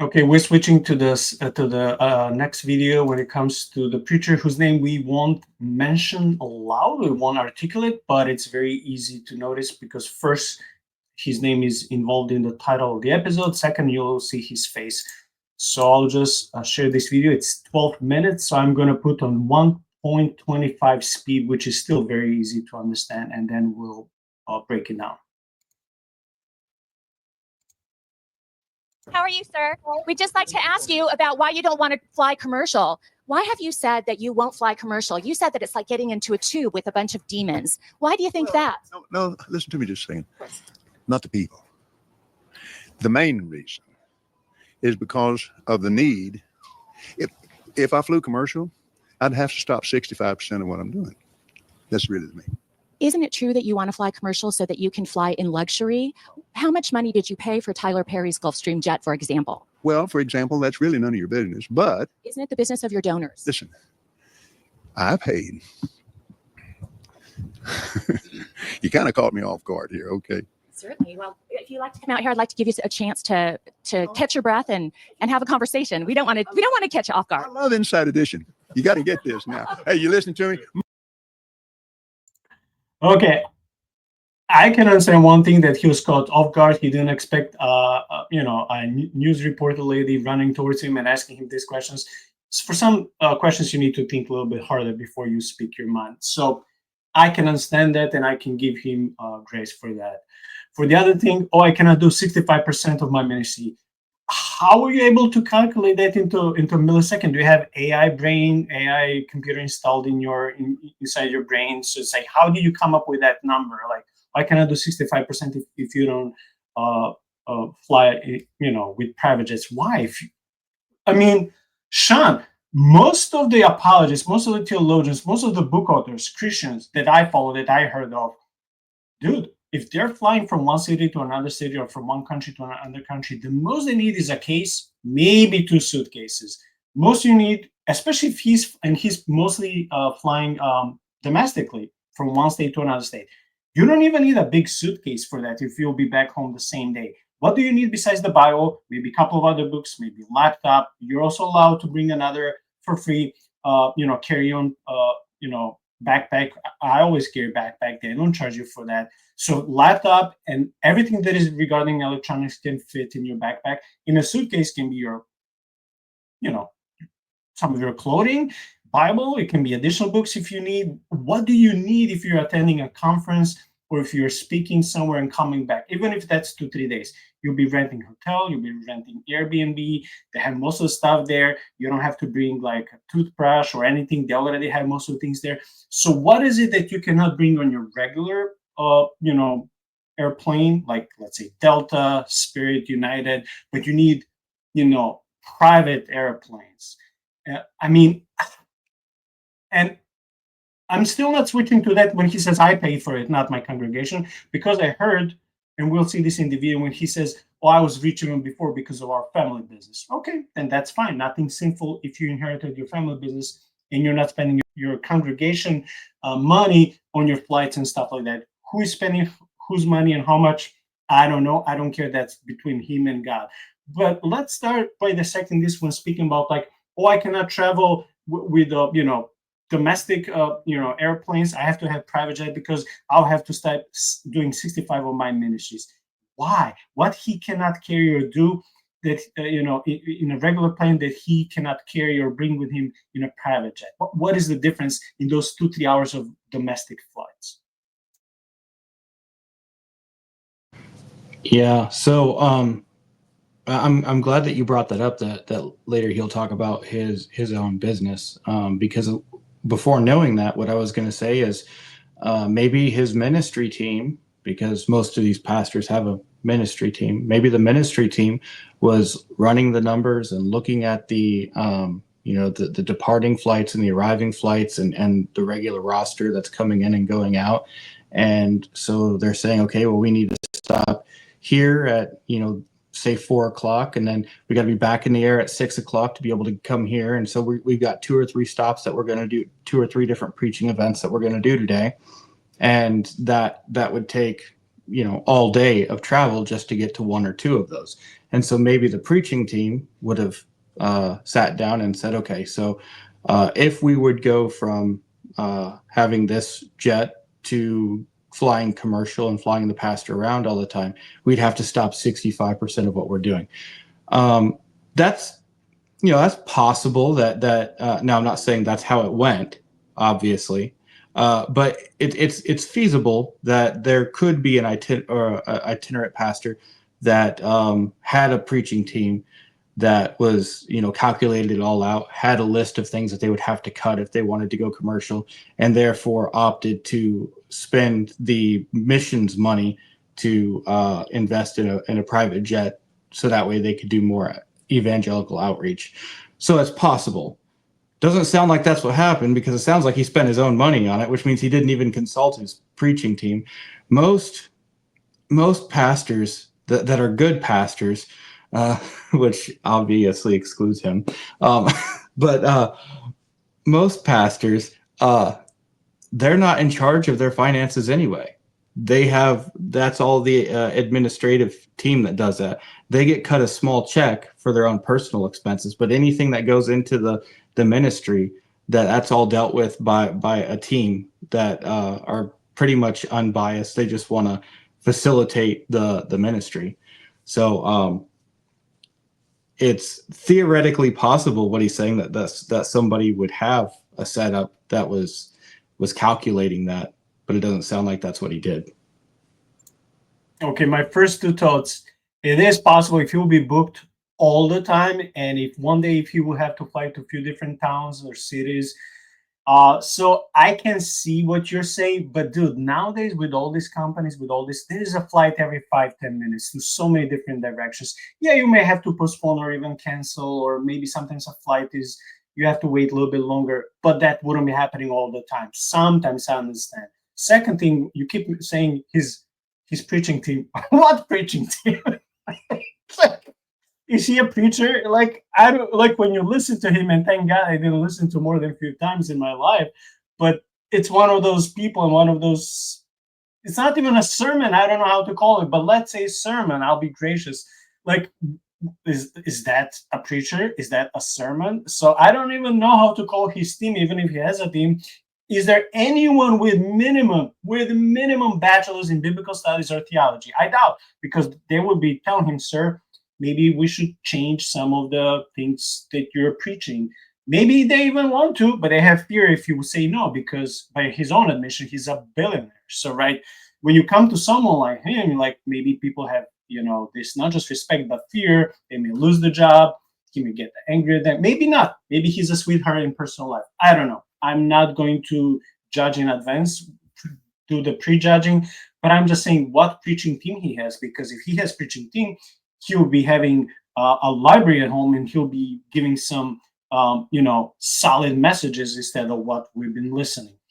Okay, we're switching to this to the next video when it comes to the preacher whose name we won't mention aloud, we won't articulate, but it's very easy to notice because first, his name is involved in the title of the episode. Second, you'll see his face. So I'll just share this video. It's 12 minutes, so I'm going to put on 1.25 speed, which is still very easy to understand, and then we'll break it down. How are you, sir? We'd just like to ask you about why you don't want to fly commercial. Why have you said that you won't fly commercial? You said that it's like getting into a tube with a bunch of demons. Why do you think that? No, listen to me just a second. Not the people. The main reason is because of the need. If I flew commercial, I'd have to stop 65% of what I'm doing. That's really the main. Isn't it true that you want to fly commercial so that you can fly in luxury? How much money did you pay for Tyler Perry's Gulfstream jet, for example? Well, for example, that's really none of your business, but... Isn't it the business of your donors? Listen, I paid. You kind of caught me off guard here, okay? Certainly. Well, if you'd like to come out here, I'd like to give you a chance to catch your breath and have a conversation. We don't want to catch you off guard. I love Inside Edition. You got to get this now. Hey, you listening to me? Okay, I can understand one thing, that he was caught off guard. He didn't expect, a news reporter lady running towards him and asking him these questions. So for some questions, you need to think a little bit harder before you speak your mind. So I can understand that, and I can give him grace for that. For the other thing, I cannot do 65% of my ministry. How are you able to calculate that into a millisecond? Do you have AI brain, AI computer installed inside your brain? So it's like, how do you come up with that number? Like, why cannot do 65% if you don't fly, with private jets? Why? Sean, most of the apologists, most of the theologians, most of the book authors, Christians that I follow, that I heard of, dude, if they're flying from one city to another city or from one country to another country, the most they need is a case, maybe 2 suitcases. Most you need, especially if he's mostly flying domestically from one state to another state. You don't even need a big suitcase for that if you'll be back home the same day. What do you need besides the Bible? Maybe a couple of other books, maybe a laptop. You're also allowed to bring another for free, carry-on, backpack. I always carry backpack. They don't charge you for that. So laptop and everything that is regarding electronics can fit in your backpack. In a suitcase can be your, some of your clothing, Bible. It can be additional books if you need. What do you need if you're attending a conference or if you're speaking somewhere and coming back? Even if that's 2-3 days, you'll be renting hotel, you'll be renting Airbnb. They have most of the stuff there. You don't have to bring like a toothbrush or anything. They already have most of the things there. So what is it that you cannot bring on your regular, airplane, like let's say Delta, Spirit, United, but you need, private airplanes? And I'm still not switching to that when he says I pay for it, not my congregation, because I heard, and we'll see this in the video, when he says, I was reaching him before because of our family business. Okay, then that's fine. Nothing sinful if you inherited your family business and you're not spending your congregation money on your flights and stuff like that. Who is spending whose money and how much? I don't know. I don't care. That's between him and God. But let's start by dissecting this one, speaking about like, I cannot travel with domestic airplanes. I have to have private jet because I'll have to start doing 65 of my ministries. Why? What he cannot carry or do that in a regular plane that he cannot carry or bring with him in a private jet? What is the difference in those 2-3 hours of domestic flights? Yeah, so I'm glad that you brought that up. That later he'll talk about his own business, because before knowing that, what I was going to say is maybe his ministry team, because most of these pastors have a ministry team. Maybe the ministry team was running the numbers and looking at the the departing flights and the arriving flights and the regular roster that's coming in and going out. And so they're saying, okay, well, we need to stop here at, say 4 o'clock, and then we got to be back in the air at 6 o'clock to be able to come here. And so we've got 2 or 3 stops that we're going to do, 2 or 3 different preaching events that we're going to do today. And that would take, all day of travel just to get to one or two of those. And so maybe the preaching team would have sat down and said, okay, so if we would go from having this jet to flying commercial and flying the pastor around all the time, we'd have to stop 65% of what we're doing. That's possible that now I'm not saying that's how it went, obviously, but it's feasible that there could be an itinerant pastor that had a preaching team that was, calculated it all out, had a list of things that they would have to cut if they wanted to go commercial, and therefore opted to spend the missions money to invest in a private jet, so that way they could do more evangelical outreach. So it's possible. Doesn't sound like that's what happened, because it sounds like he spent his own money on it, which means he didn't even consult his preaching team. Most pastors that are good pastors, which obviously excludes him, but most pastors, they're not in charge of their finances anyway. That's all the administrative team that does that. They get cut a small check for their own personal expenses, but anything that goes into the ministry, that's all dealt with by a team that are pretty much unbiased. They just want to facilitate the ministry. So it's theoretically possible what he's saying, that somebody would have a setup that was calculating that, but it doesn't sound like that's what he did. Okay, my first two thoughts. It is possible if he will be booked all the time, and if one day if he will have to fly to a few different towns or cities. So I can see what you're saying, but dude, nowadays with all these companies, with all this, there is a flight every 5-10 minutes to so many different directions. Yeah, you may have to postpone or even cancel, or maybe sometimes a flight is, you have to wait a little bit longer, but that wouldn't be happening all the time. Sometimes I understand. Second thing, you keep saying his preaching team. What preaching team? Is he a preacher? Like, I don't, like, when you listen to him, and thank God I didn't listen to more than a few times in my life, but it's one of those people, and one of those, it's not even a sermon, I don't know how to call it, but let's say sermon, I'll be gracious. Like, is that a preacher? Is that a sermon? So I don't even know how to call his team, even if he has a team. Is there anyone with minimum bachelor's in biblical studies or theology? I doubt, because they would be telling him, sir, maybe we should change some of the things that you're preaching. Maybe they even want to, but they have fear if you say no, because by his own admission, he's a billionaire. So, right, when you come to someone like him, like, maybe people have, this not just respect, but fear. They may lose the job. He may get angry at them. Maybe not. Maybe he's a sweetheart in personal life. I don't know. I'm not going to judge in advance, do the prejudging, but I'm just saying what preaching team he has, because if he has preaching team, he'll be having a library at home, and he'll be giving some, solid messages instead of what we've been listening.